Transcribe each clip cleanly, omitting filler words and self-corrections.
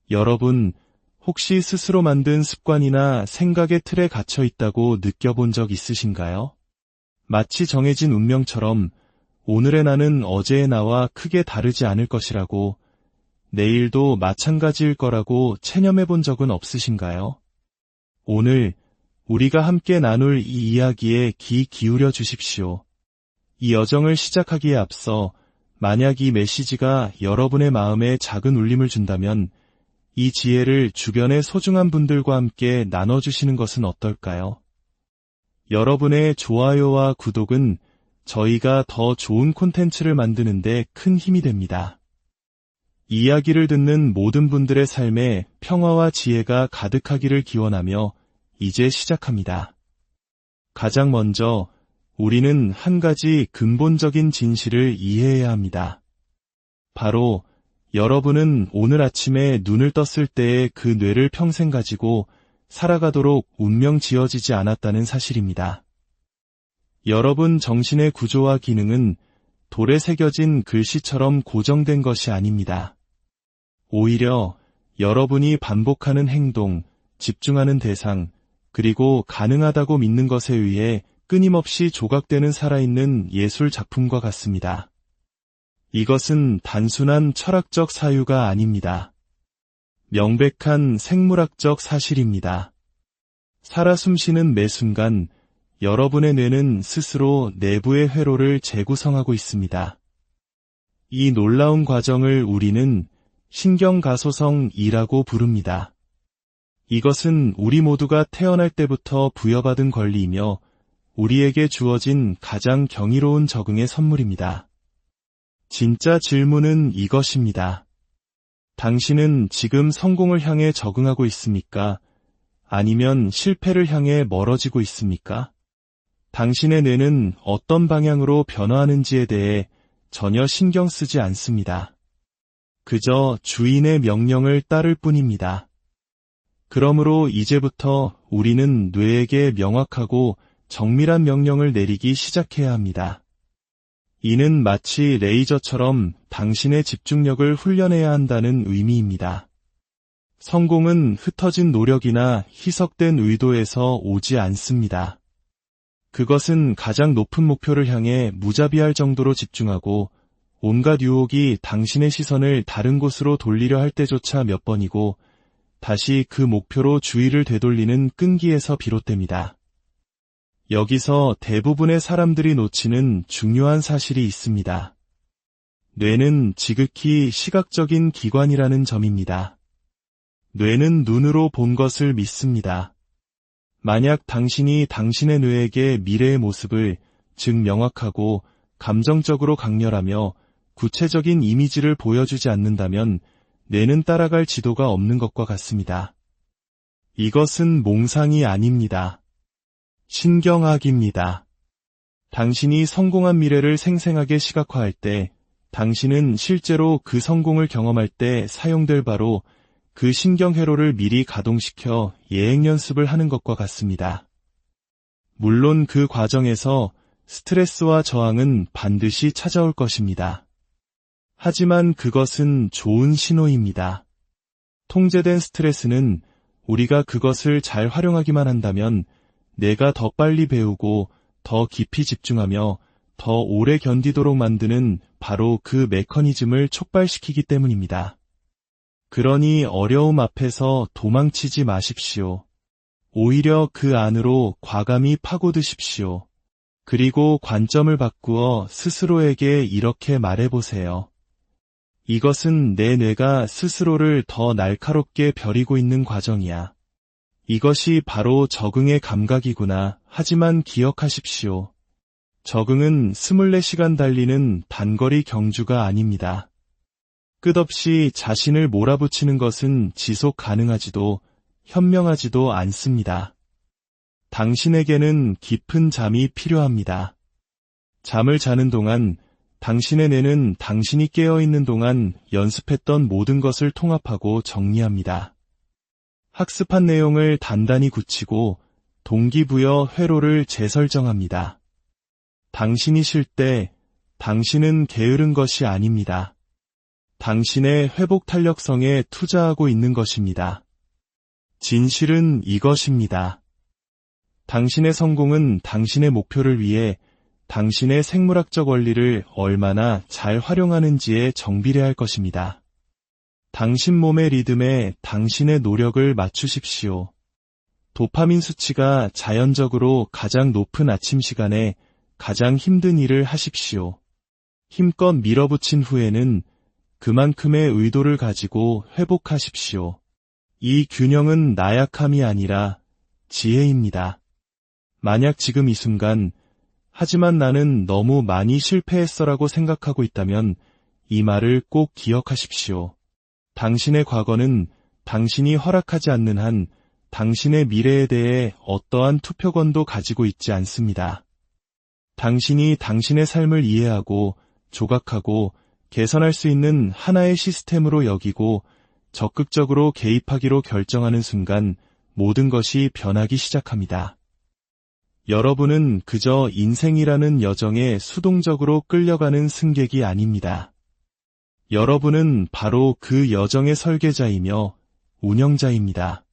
여러분, 혹시 스스로 만든 습관이나 생각의 틀에 갇혀 있다고 느껴본 적 있으신가요? 마치 정해진 운명처럼 오늘의 나는 어제의 나와 크게 다르지 않을 것이라고, 내일도 마찬가지일 거라고 체념해 본 적은 없으신가요? 오늘 우리가 함께 나눌 이 이야기에 귀 기울여 주십시오. 이 여정을 시작하기에 앞서 만약 이 메시지가 여러분의 마음에 작은 울림을 준다면 이 지혜를 주변의 소중한 분들과 함께 나눠주시는 것은 어떨까요? 여러분의 좋아요와 구독은 저희가 더 좋은 콘텐츠를 만드는데 큰 힘이 됩니다. 이야기를 듣는 모든 분들의 삶에 평화와 지혜가 가득하기를 기원하며 이제 시작합니다. 가장 먼저 우리는 한 가지 근본적인 진실을 이해해야 합니다. 바로 여러분은 오늘 아침에 눈을 떴을 때의 그 뇌를 평생 가지고 살아가도록 운명 지어지지 않았다는 사실입니다. 여러분 정신의 구조와 기능은 돌에 새겨진 글씨처럼 고정된 것이 아닙니다. 오히려 여러분이 반복하는 행동, 집중하는 대상, 그리고 가능하다고 믿는 것에 의해 끊임없이 조각되는 살아있는 예술 작품과 같습니다. 이것은 단순한 철학적 사유가 아닙니다. 명백한 생물학적 사실입니다. 살아 숨쉬는 매 순간 여러분의 뇌는 스스로 내부의 회로를 재구성하고 있습니다. 이 놀라운 과정을 우리는 신경가소성 2라고 부릅니다. 이것은 우리 모두가 태어날 때부터 부여받은 권리이며 우리에게 주어진 가장 경이로운 적응의 선물입니다. 진짜 질문은 이것입니다. 당신은 지금 성공을 향해 적응하고 있습니까? 아니면 실패를 향해 멀어지고 있습니까? 당신의 뇌는 어떤 방향으로 변화하는지에 대해 전혀 신경 쓰지 않습니다. 그저 주인의 명령을 따를 뿐입니다. 그러므로 이제부터 우리는 뇌에게 명확하고 정밀한 명령을 내리기 시작해야 합니다. 이는 마치 레이저처럼 당신의 집중력을 훈련해야 한다는 의미입니다. 성공은 흩어진 노력이나 희석된 의도에서 오지 않습니다. 그것은 가장 높은 목표를 향해 무자비할 정도로 집중하고 온갖 유혹이 당신의 시선을 다른 곳으로 돌리려 할 때조차 몇 번이고 다시 그 목표로 주의를 되돌리는 끈기에서 비롯됩니다. 여기서 대부분의 사람들이 놓치는 중요한 사실이 있습니다. 뇌는 지극히 시각적인 기관이라는 점입니다. 뇌는 눈으로 본 것을 믿습니다. 만약 당신이 당신의 뇌에게 미래의 모습을, 즉 명확하고 감정적으로 강렬하며 구체적인 이미지를 보여주지 않는다면 뇌는 따라갈 지도가 없는 것과 같습니다. 이것은 몽상이 아닙니다. 신경학입니다. 당신이 성공한 미래를 생생하게 시각화할 때 당신은 실제로 그 성공을 경험할 때 사용될 바로 그 신경회로를 미리 가동시켜 예행 연습을 하는 것과 같습니다. 물론 그 과정에서 스트레스와 저항은 반드시 찾아올 것입니다. 하지만 그것은 좋은 신호입니다. 통제된 스트레스는 우리가 그것을 잘 활용하기만 한다면 내가 더 빨리 배우고 더 깊이 집중하며 더 오래 견디도록 만드는 바로 그 메커니즘을 촉발시키기 때문입니다. 그러니 어려움 앞에서 도망치지 마십시오. 오히려 그 안으로 과감히 파고드십시오. 그리고 관점을 바꾸어 스스로에게 이렇게 말해보세요. 이것은 내 뇌가 스스로를 더 날카롭게 벼리고 있는 과정이야. 이것이 바로 적응의 감각이구나. 하지만 기억하십시오. 적응은 24시간 달리는 단거리 경주가 아닙니다. 끝없이 자신을 몰아붙이는 것은 지속 가능하지도 현명하지도 않습니다. 당신에게는 깊은 잠이 필요합니다. 잠을 자는 동안 당신의 뇌는 당신이 깨어있는 동안 연습했던 모든 것을 통합하고 정리합니다. 학습한 내용을 단단히 굳히고 동기부여 회로를 재설정합니다. 당신이 쉴 때 당신은 게으른 것이 아닙니다. 당신의 회복 탄력성에 투자하고 있는 것입니다. 진실은 이것입니다. 당신의 성공은 당신의 목표를 위해 당신의 생물학적 원리를 얼마나 잘 활용하는지에 정비례할 것입니다. 당신 몸의 리듬에 당신의 노력을 맞추십시오. 도파민 수치가 자연적으로 가장 높은 아침 시간에 가장 힘든 일을 하십시오. 힘껏 밀어붙인 후에는 그만큼의 의도를 가지고 회복하십시오. 이 균형은 나약함이 아니라 지혜입니다. 만약 지금 이 순간 하지만 나는 너무 많이 실패했어라고 생각하고 있다면 이 말을 꼭 기억하십시오. 당신의 과거는 당신이 허락하지 않는 한 당신의 미래에 대해 어떠한 투표권도 가지고 있지 않습니다. 당신이 당신의 삶을 이해하고 조각하고 개선할 수 있는 하나의 시스템으로 여기고 적극적으로 개입하기로 결정하는 순간 모든 것이 변하기 시작합니다. 여러분은 그저 인생이라는 여정에 수동적으로 끌려가는 승객이 아닙니다. 여러분은 바로 그 여정의 설계자이며 운영자입니다.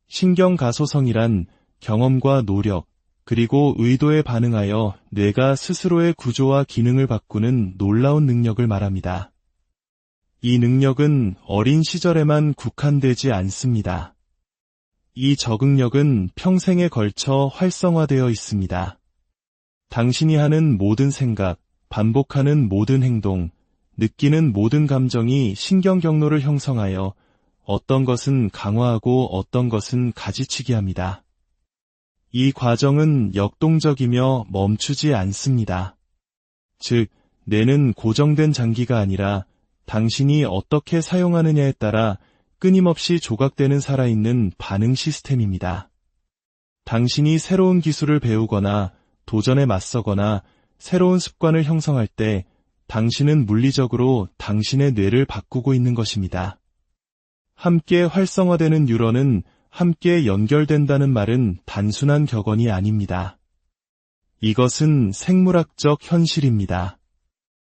신경가소성이란 경험과 노력, 그리고 의도에 반응하여 뇌가 스스로의 구조와 기능을 바꾸는 놀라운 능력을 말합니다. 이 능력은 어린 시절에만 국한되지 않습니다. 이 적응력은 평생에 걸쳐 활성화되어 있습니다. 당신이 하는 모든 생각, 반복하는 모든 행동, 느끼는 모든 감정이 신경 경로를 형성하여 어떤 것은 강화하고 어떤 것은 가지치기 합니다. 이 과정은 역동적이며 멈추지 않습니다. 즉, 뇌는 고정된 장기가 아니라 당신이 어떻게 사용하느냐에 따라 끊임없이 조각되는 살아있는 반응 시스템입니다. 당신이 새로운 기술을 배우거나 도전에 맞서거나 새로운 습관을 형성할 때 당신은 물리적으로 당신의 뇌를 바꾸고 있는 것입니다. 함께 활성화되는 뉴런은 함께 연결된다는 말은 단순한 격언이 아닙니다. 이것은 생물학적 현실입니다.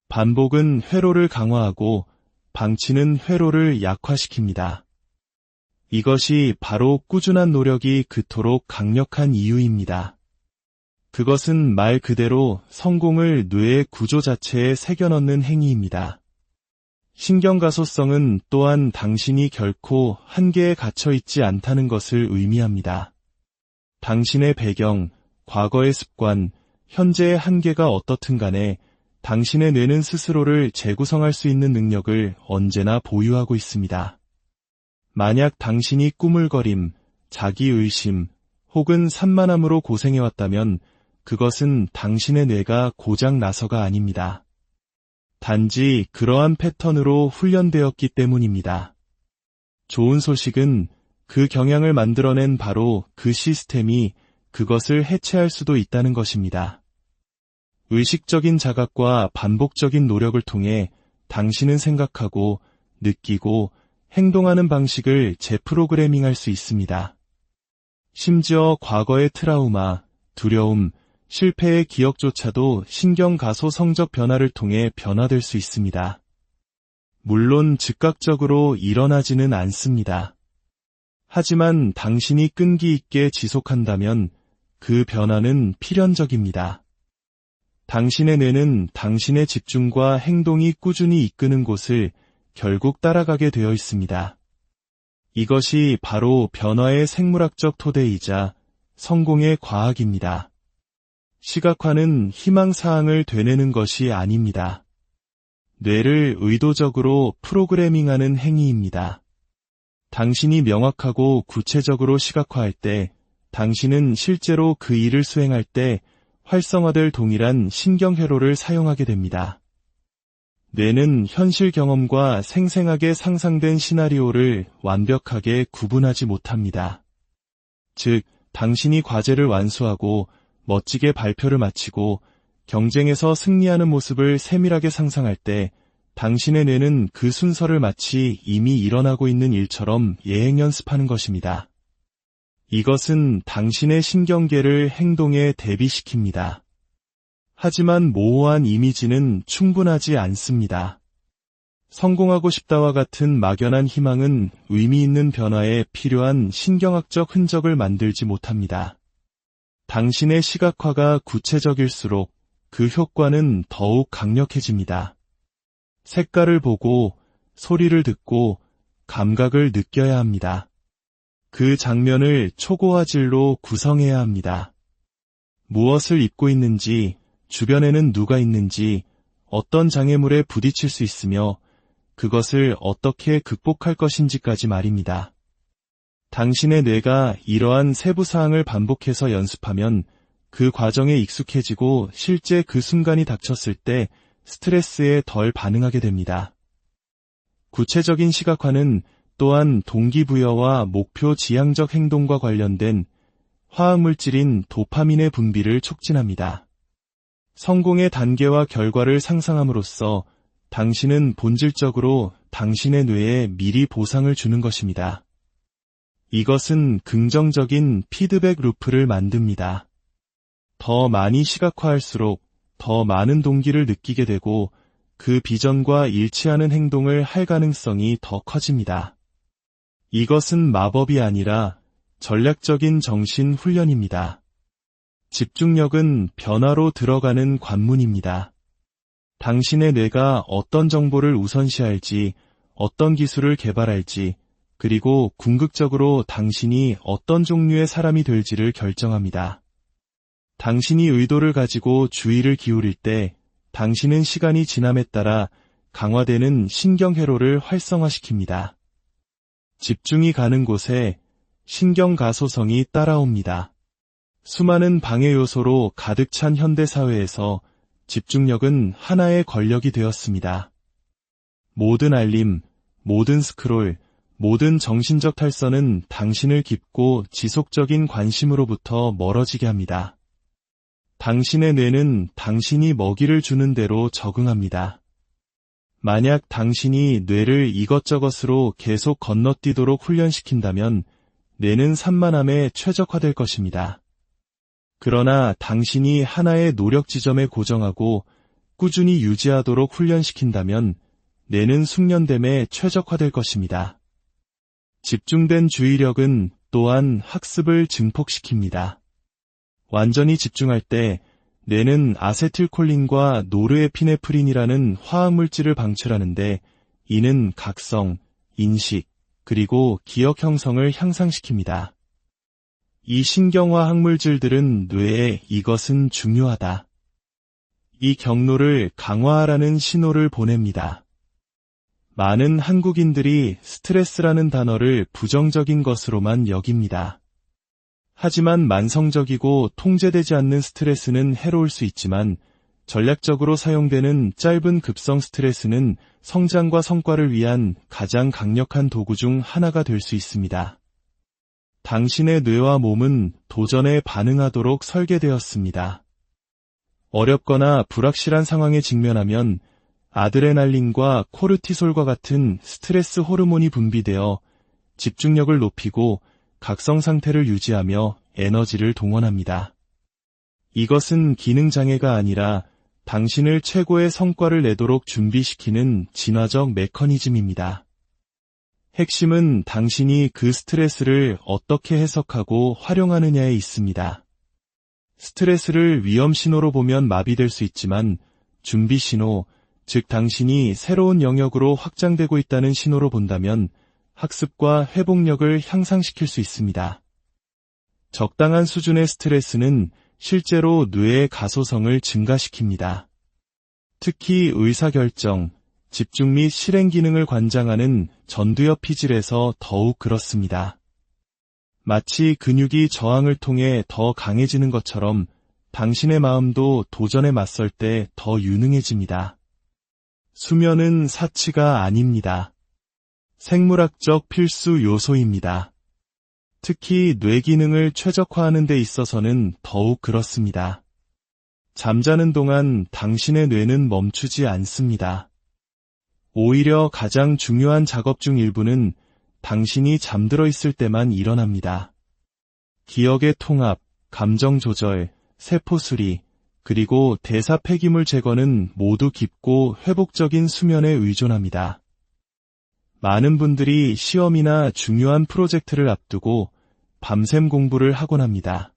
반복은 회로를 강화하고 방치는 회로를 약화시킵니다. 이것이 바로 꾸준한 노력이 그토록 강력한 이유입니다. 그것은 말 그대로 성공을 뇌의 구조 자체에 새겨넣는 행위입니다. 신경가소성은 또한 당신이 결코 한계에 갇혀 있지 않다는 것을 의미합니다. 당신의 배경, 과거의 습관, 현재의 한계가 어떻든 간에 당신의 뇌는 스스로를 재구성할 수 있는 능력을 언제나 보유하고 있습니다. 만약 당신이 꾸물거림, 자기의심, 혹은 산만함으로 고생해왔다면 그것은 당신의 뇌가 고장 나서가 아닙니다. 단지 그러한 패턴으로 훈련되었기 때문입니다. 좋은 소식은 그 경향을 만들어낸 바로 그 시스템이 그것을 해체할 수도 있다는 것입니다. 의식적인 자각과 반복적인 노력을 통해 당신은 생각하고 느끼고 행동하는 방식을 재프로그래밍할 수 있습니다. 심지어 과거의 트라우마, 두려움, 실패의 기억조차도 신경가소 성적 변화를 통해 변화될 수 있습니다. 물론 즉각적으로 일어나지는 않습니다. 하지만 당신이 끈기 있게 지속한다면 그 변화는 필연적입니다. 당신의 뇌는 당신의 집중과 행동이 꾸준히 이끄는 곳을 결국 따라가게 되어 있습니다. 이것이 바로 변화의 생물학적 토대이자 성공의 과학입니다. 시각화는 희망사항을 되뇌는 것이 아닙니다. 뇌를 의도적으로 프로그래밍하는 행위입니다. 당신이 명확하고 구체적으로 시각화할 때 당신은 실제로 그 일을 수행할 때 활성화될 동일한 신경회로를 사용하게 됩니다. 뇌는 현실 경험과 생생하게 상상된 시나리오를 완벽하게 구분하지 못합니다. 즉, 당신이 과제를 완수하고 멋지게 발표를 마치고 경쟁에서 승리하는 모습을 세밀하게 상상할 때 당신의 뇌는 그 순서를 마치 이미 일어나고 있는 일처럼 예행 연습하는 것입니다. 이것은 당신의 신경계를 행동에 대비시킵니다. 하지만 모호한 이미지는 충분하지 않습니다. 성공하고 싶다와 같은 막연한 희망은 의미 있는 변화에 필요한 신경학적 흔적을 만들지 못합니다. 당신의 시각화가 구체적일수록 그 효과는 더욱 강력해집니다. 색깔을 보고, 소리를 듣고, 감각을 느껴야 합니다. 그 장면을 초고화질로 구성해야 합니다. 무엇을 입고 있는지, 주변에는 누가 있는지, 어떤 장애물에 부딪힐 수 있으며 그것을 어떻게 극복할 것인지까지 말입니다. 당신의 뇌가 이러한 세부 사항을 반복해서 연습하면 그 과정에 익숙해지고 실제 그 순간이 닥쳤을 때 스트레스에 덜 반응하게 됩니다. 구체적인 시각화는 또한 동기부여와 목표 지향적 행동과 관련된 화학물질인 도파민의 분비를 촉진합니다. 성공의 단계와 결과를 상상함으로써 당신은 본질적으로 당신의 뇌에 미리 보상을 주는 것입니다. 이것은 긍정적인 피드백 루프를 만듭니다. 더 많이 시각화할수록 더 많은 동기를 느끼게 되고 그 비전과 일치하는 행동을 할 가능성이 더 커집니다. 이것은 마법이 아니라 전략적인 정신 훈련입니다. 집중력은 변화로 들어가는 관문입니다. 당신의 뇌가 어떤 정보를 우선시할지, 어떤 기술을 개발할지, 그리고 궁극적으로 당신이 어떤 종류의 사람이 될지를 결정합니다. 당신이 의도를 가지고 주의를 기울일 때 당신은 시간이 지남에 따라 강화되는 신경회로를 활성화시킵니다. 집중이 가는 곳에 신경가소성이 따라옵니다. 수많은 방해 요소로 가득 찬 현대사회에서 집중력은 하나의 권력이 되었습니다. 모든 알림, 모든 스크롤, 모든 정신적 탈선은 당신을 깊고 지속적인 관심으로부터 멀어지게 합니다. 당신의 뇌는 당신이 먹이를 주는 대로 적응합니다. 만약 당신이 뇌를 이것저것으로 계속 건너뛰도록 훈련시킨다면 뇌는 산만함에 최적화될 것입니다. 그러나 당신이 하나의 노력 지점에 고정하고 꾸준히 유지하도록 훈련시킨다면 뇌는 숙련됨에 최적화될 것입니다. 집중된 주의력은 또한 학습을 증폭시킵니다. 완전히 집중할 때 뇌는 아세틸콜린과 노르에피네프린이라는 화학물질을 방출하는데 이는 각성, 인식, 그리고 기억 형성을 향상시킵니다. 이 신경화 항물질들은 뇌에 이것은 중요하다. 이 경로를 강화하라는 신호를 보냅니다. 많은 한국인들이 스트레스라는 단어를 부정적인 것으로만 여깁니다. 하지만 만성적이고 통제되지 않는 스트레스는 해로울 수 있지만 전략적으로 사용되는 짧은 급성 스트레스는 성장과 성과를 위한 가장 강력한 도구 중 하나가 될 수 있습니다. 당신의 뇌와 몸은 도전에 반응하도록 설계되었습니다. 어렵거나 불확실한 상황에 직면하면 아드레날린과 코르티솔과 같은 스트레스 호르몬이 분비되어 집중력을 높이고 각성 상태를 유지하며 에너지를 동원합니다. 이것은 기능장애가 아니라 당신을 최고의 성과를 내도록 준비시키는 진화적 메커니즘입니다. 핵심은 당신이 그 스트레스를 어떻게 해석하고 활용하느냐에 있습니다. 스트레스를 위험 신호로 보면 마비될 수 있지만 준비 신호, 즉 당신이 새로운 영역으로 확장되고 있다는 신호로 본다면 학습과 회복력을 향상시킬 수 있습니다. 적당한 수준의 스트레스는 실제로 뇌의 가소성을 증가시킵니다. 특히 의사결정, 집중 및 실행 기능을 관장하는 전두엽 피질에서 더욱 그렇습니다. 마치 근육이 저항을 통해 더 강해지는 것처럼 당신의 마음도 도전에 맞설 때 더 유능해집니다. 수면은 사치가 아닙니다. 생물학적 필수 요소입니다. 특히 뇌 기능을 최적화하는 데 있어서는 더욱 그렇습니다. 잠자는 동안 당신의 뇌는 멈추지 않습니다. 오히려 가장 중요한 작업 중 일부는 당신이 잠들어 있을 때만 일어납니다. 기억의 통합, 감정 조절, 세포 수리, 그리고 대사 폐기물 제거는 모두 깊고 회복적인 수면에 의존합니다. 많은 분들이 시험이나 중요한 프로젝트를 앞두고 밤샘 공부를 하곤 합니다.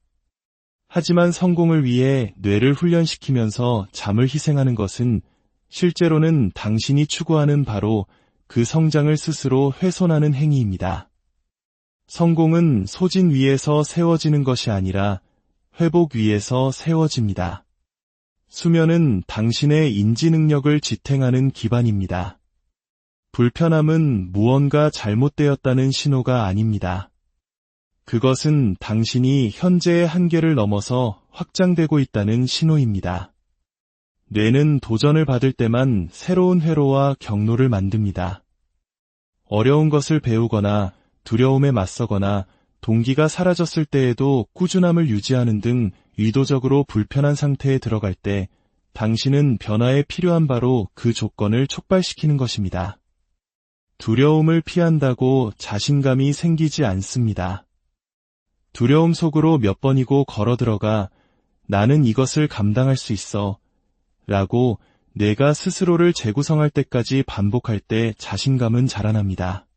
하지만 성공을 위해 뇌를 훈련시키면서 잠을 희생하는 것은 실제로는 당신이 추구하는 바로 그 성장을 스스로 훼손하는 행위입니다. 성공은 소진 위에서 세워지는 것이 아니라 회복 위에서 세워집니다. 수면은 당신의 인지 능력을 지탱하는 기반입니다. 불편함은 무언가 잘못되었다는 신호가 아닙니다. 그것은 당신이 현재의 한계를 넘어서 확장되고 있다는 신호입니다. 뇌는 도전을 받을 때만 새로운 회로와 경로를 만듭니다. 어려운 것을 배우거나 두려움에 맞서거나 동기가 사라졌을 때에도 꾸준함을 유지하는 등 의도적으로 불편한 상태에 들어갈 때 당신은 변화에 필요한 바로 그 조건을 촉발시키는 것입니다. 두려움을 피한다고 자신감이 생기지 않습니다. 두려움 속으로 몇 번이고 걸어 들어가 나는 이것을 감당할 수 있어 라고 내가 스스로를 재구성할 때까지 반복할 때 자신감은 자라납니다.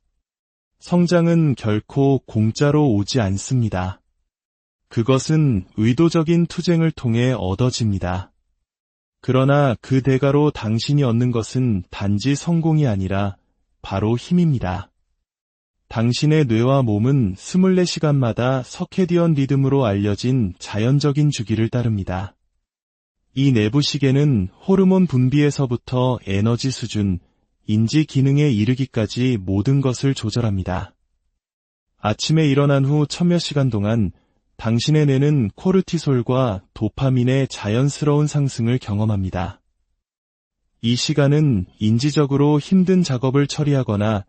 성장은 결코 공짜로 오지 않습니다. 그것은 의도적인 투쟁을 통해 얻어집니다. 그러나 그 대가로 당신이 얻는 것은 단지 성공이 아니라 바로 힘입니다. 당신의 뇌와 몸은 24시간마다 서케디언 리듬으로 알려진 자연적인 주기를 따릅니다. 이 내부 시계는 호르몬 분비에서부터 에너지 수준, 인지 기능에 이르기까지 모든 것을 조절합니다. 아침에 일어난 후 천몇 시간 동안 당신의 뇌는 코르티솔과 도파민의 자연스러운 상승을 경험합니다. 이 시간은 인지적으로 힘든 작업을 처리하거나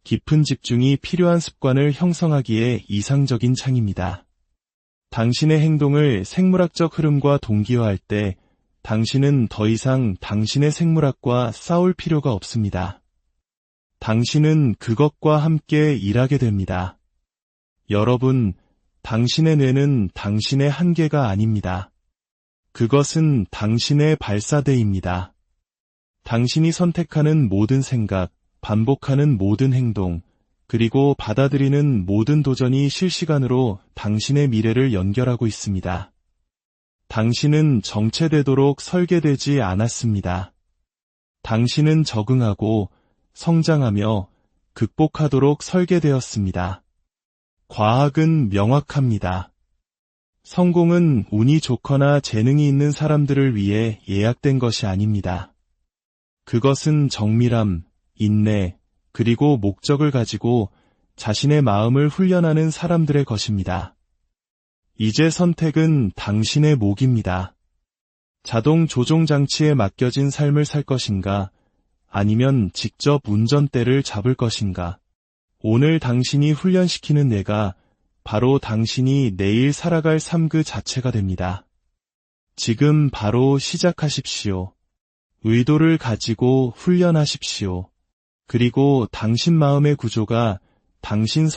깊은 집중이 필요한 습관을 형성하기에 이상적인 창입니다. 당신의 행동을 생물학적 흐름과 동기화할 때 당신은 더 이상 당신의 생물학과 싸울 필요가 없습니다. 당신은 그것과 함께 일하게 됩니다. 여러분, 당신의 뇌는 당신의 한계가 아닙니다. 그것은 당신의 발사대입니다. 당신이 선택하는 모든 생각, 반복하는 모든 행동, 그리고 받아들이는 모든 도전이 실시간으로 당신의 미래를 연결하고 있습니다. 당신은 정체되도록 설계되지 않았습니다. 당신은 적응하고 성장하며 극복하도록 설계되었습니다. 과학은 명확합니다. 성공은 운이 좋거나 재능이 있는 사람들을 위해 예약된 것이 아닙니다. 그것은 정밀함, 인내, 그리고 목적을 가지고 자신의 마음을 훈련하는 사람들의 것입니다. 이제 선택은 당신의 몫입니다. 자동 조종 장치에 맡겨진 삶을 살 것인가, 아니면 직접 운전대를 잡을 것인가. 오늘 당신이 훈련시키는 뇌가 바로 당신이 내일 살아갈 삶 그 자체가 됩니다. 지금 바로 시작하십시오. 의도를 가지고 훈련하십시오. 그리고 당신 마음의 구조가 당신